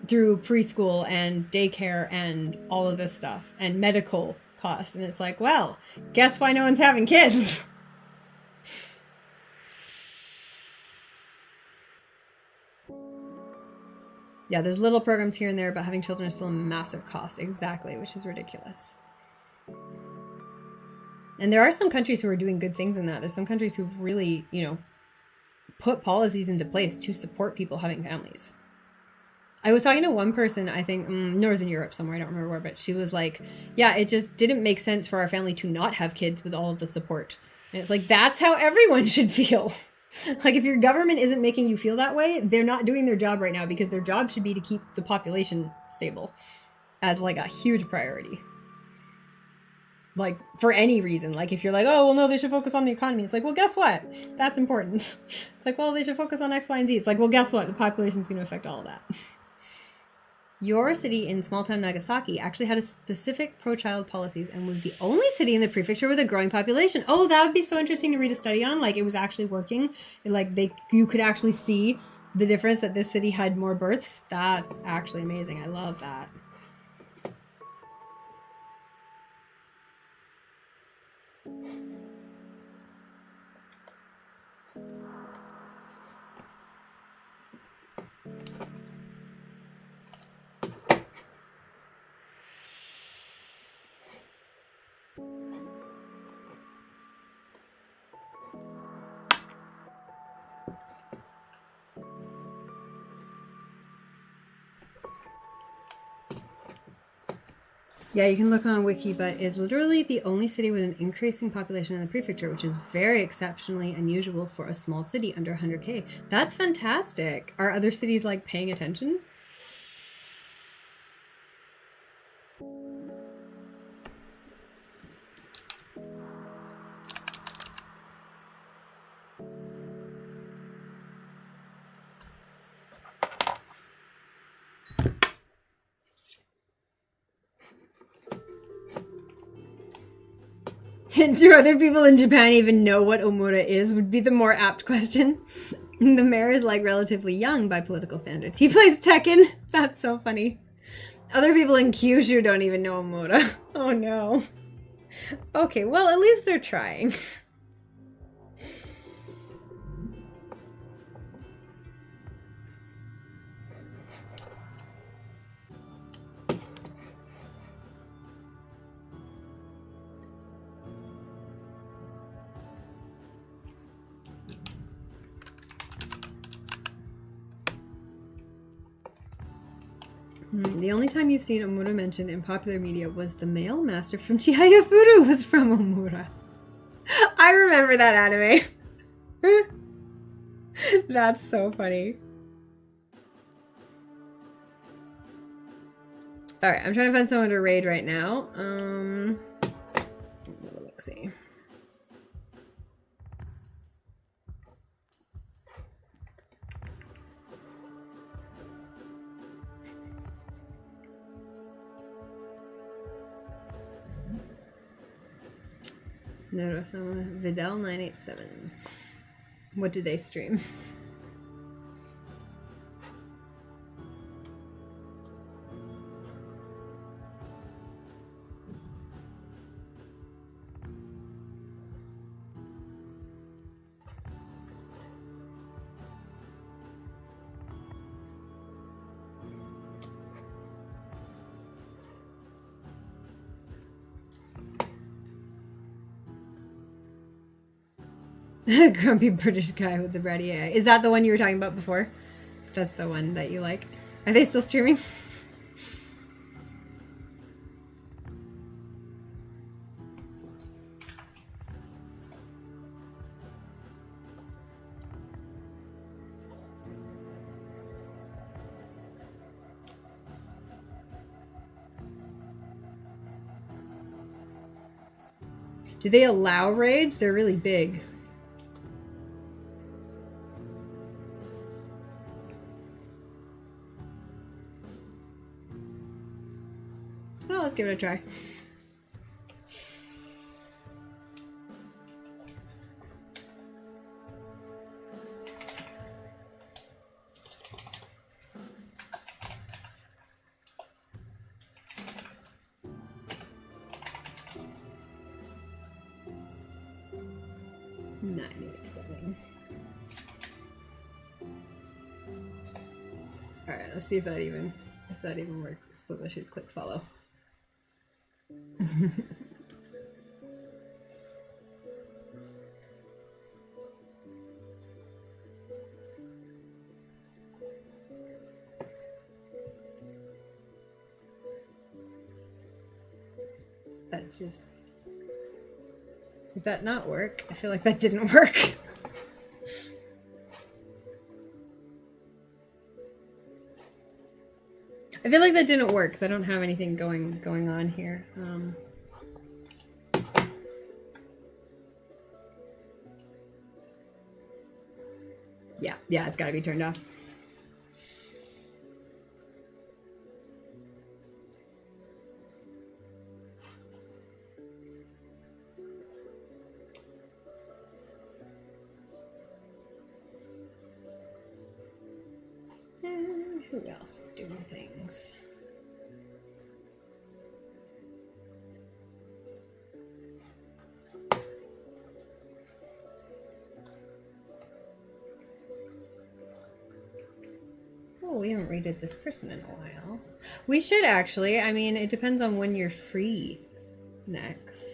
through preschool and daycare and all of this stuff and medical costs. And it's like, well, guess why no one's having kids? Yeah, there's little programs here and there, but having children is still a massive cost. Exactly, which is ridiculous. And there are some countries who are doing good things in that. There's some countries who've really, you know, put policies into place to support people having families. I was talking to one person, I think, Northern Europe somewhere, I don't remember where, but she was like, yeah, it just didn't make sense for our family to not have kids with all of the support. And it's like, that's how everyone should feel. Like, if your government isn't making you feel that way, they're not doing their job right now, because their job should be to keep the population stable as, like, a huge priority. Like, for any reason. Like, if you're like, oh, well, no, they should focus on the economy. It's like, well, guess what? That's important. It's like, well, they should focus on X, Y, and Z. It's like, well, guess what? The population's going to affect all of that. Your city in small-town Nagasaki actually had a specific pro-child policies and was the only city in the prefecture with a growing population. Oh, that would be so interesting to read a study on. Like, it was actually working. Like, you could actually see the difference that this city had more births. That's actually amazing. I love that. Yeah, you can look on Wiki, but is literally the only city with an increasing population in the prefecture, which is very exceptionally unusual for a small city under 100K. That's fantastic. Are other cities, like, paying attention? Do other people in Japan even know what Omura is? Would be the more apt question. The mayor is, like, relatively young by political standards. He plays Tekken. That's so funny. Other people in Kyushu don't even know Omura. Oh no. Okay, well, at least they're trying. The only time you've seen Omura mentioned in popular media was the male master from Chihaya Furu was from Omura. I remember that anime. That's so funny. Alright, I'm trying to find someone to raid right now. Let's see. No, someone Vidal 987. What did they stream? Grumpy British guy with the bratty AI. Is that the one you were talking about before? That's the one that you like. Are they still streaming? Do they allow raids? They're really big. Well, let's give it a try. All right, let's see if that even works. I suppose I should click follow. That just... Did that not work? I feel like that didn't work. I feel like that didn't work because I don't have anything going on here. Yeah, it's got to be turned off. Who else is doing things? Oh, we haven't rated this person in a while. We should actually. I mean, it depends on when you're free next.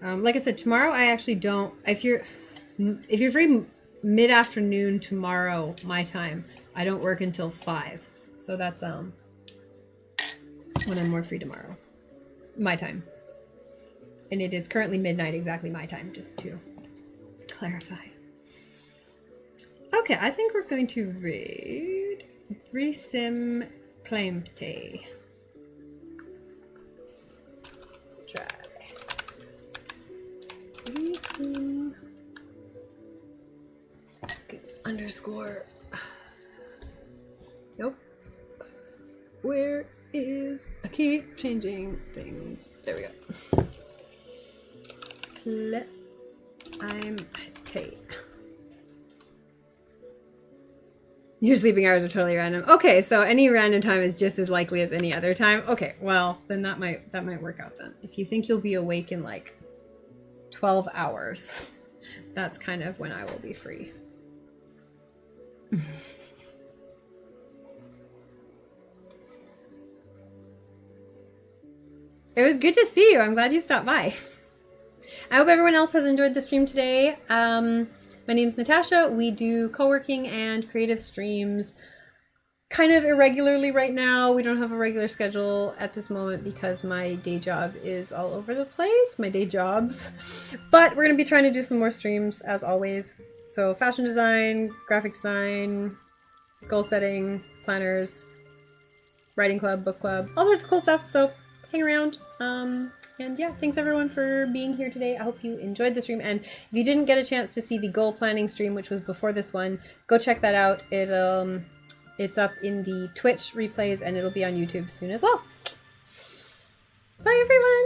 Like I said, tomorrow I actually don't. If you're free mid-afternoon tomorrow, my time, I don't work until 5. So that's when I'm more free tomorrow, my time. And it is currently midnight, exactly my time, just to clarify. Okay, I think we're going to read Resim Claimte. Let's try. Underscore. Nope. Where is... I keep changing things. There we go. I'm Tate. Your sleeping hours are totally random. Okay, so any random time is just as likely as any other time. Okay, well, then that might work out then. If you think you'll be awake in like 12 hours, that's kind of when I will be free. It was good to see you. I'm glad you stopped by. I hope everyone else has enjoyed the stream today. My name's Natasha. We do co-working and creative streams kind of irregularly right now. We don't have a regular schedule at this moment because my day job is all over the place, my day jobs. But we're going to be trying to do some more streams as always. So fashion design, graphic design, goal setting, planners, writing club, book club, all sorts of cool stuff. So hang around. And yeah, thanks everyone for being here today. I hope you enjoyed the stream. And if you didn't get a chance to see the goal planning stream, which was before this one, go check that out. It's up in the Twitch replays and it'll be on YouTube soon as well. Bye everyone!